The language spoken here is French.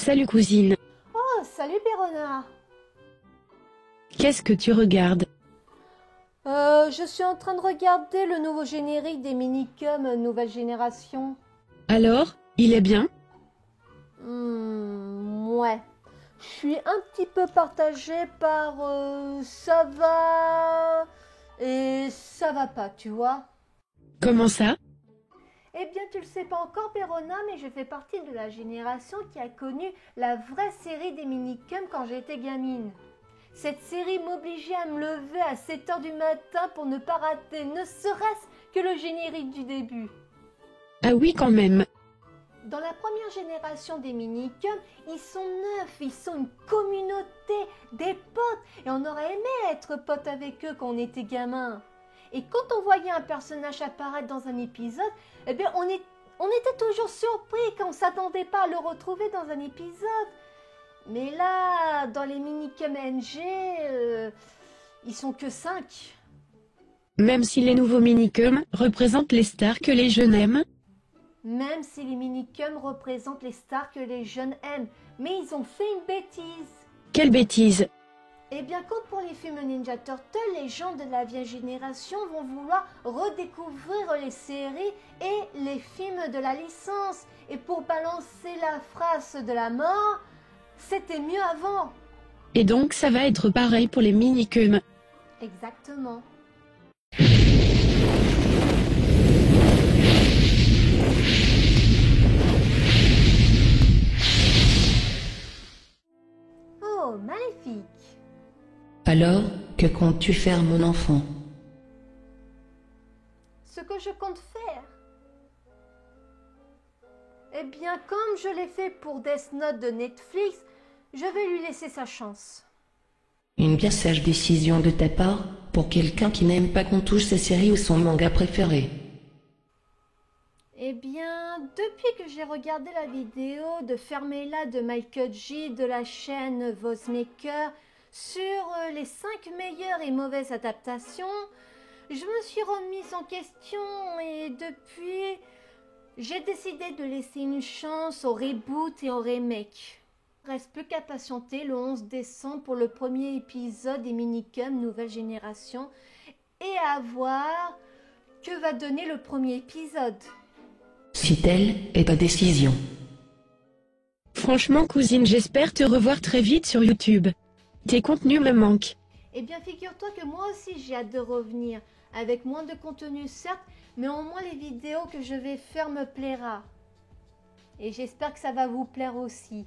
Salut cousine. Oh, salut Bérona. Qu'est-ce que tu regardes? Je suis en train de regarder le nouveau générique des Minicums Nouvelle Génération. Alors, il est bien? Ouais. Je suis un petit peu partagée par ça va et ça va pas, tu vois. Comment ça? Eh bien, tu le sais pas encore, Bérona, mais je fais partie de la génération qui a connu la vraie série des Minicums quand j'étais gamine. Cette série m'obligeait à me lever à 7 heures du matin pour ne pas rater ne serait-ce que le générique du début. Ah oui quand même. Dans la première génération des Minicums, ils sont 9, ils sont une communauté, des potes, et on aurait aimé être potes avec eux quand on était gamin. Et quand on voyait un personnage apparaître dans un épisode, eh bien on était toujours surpris quand on ne s'attendait pas à le retrouver dans un épisode. Mais là, dans les Minicums NG, ils sont que 5. Même si les nouveaux minicums représentent les stars que les jeunes aiment? Même si les Minicums représentent les stars que les jeunes aiment. Mais ils ont fait une bêtise. Quelle bêtise! Eh bien, comme pour les films Ninja Turtles, les gens de la vieille génération vont vouloir redécouvrir les séries et les films de la licence. Et pour balancer la phrase de la mort, c'était mieux avant. Et donc ça va être pareil pour les minicums. Exactement. Oh, magnifique. Alors, que comptes-tu faire, mon enfant? Ce que je compte faire. Eh bien, comme je l'ai fait pour Death Note de Netflix, je vais lui laisser sa chance. Une bien sage décision de ta part, pour quelqu'un qui n'aime pas qu'on touche sa série ou son manga préféré. Eh bien, depuis que j'ai regardé la vidéo de Fermez-la de Michael J de la chaîne Vozmaker sur les 5 meilleures et mauvaises adaptations, je me suis remise en question et depuis, j'ai décidé de laisser une chance au reboot et au remake. Reste plus qu'à patienter le 11 décembre pour le premier épisode des Minicums Nouvelle Génération et à voir que va donner le premier épisode. Si telle est ta décision. Franchement cousine, j'espère te revoir très vite sur YouTube. Tes contenus me manquent. Eh bien, figure-toi que moi aussi j'ai hâte de revenir, avec moins de contenu certes, mais au moins les vidéos que je vais faire me plaira. Et j'espère que ça va vous plaire aussi.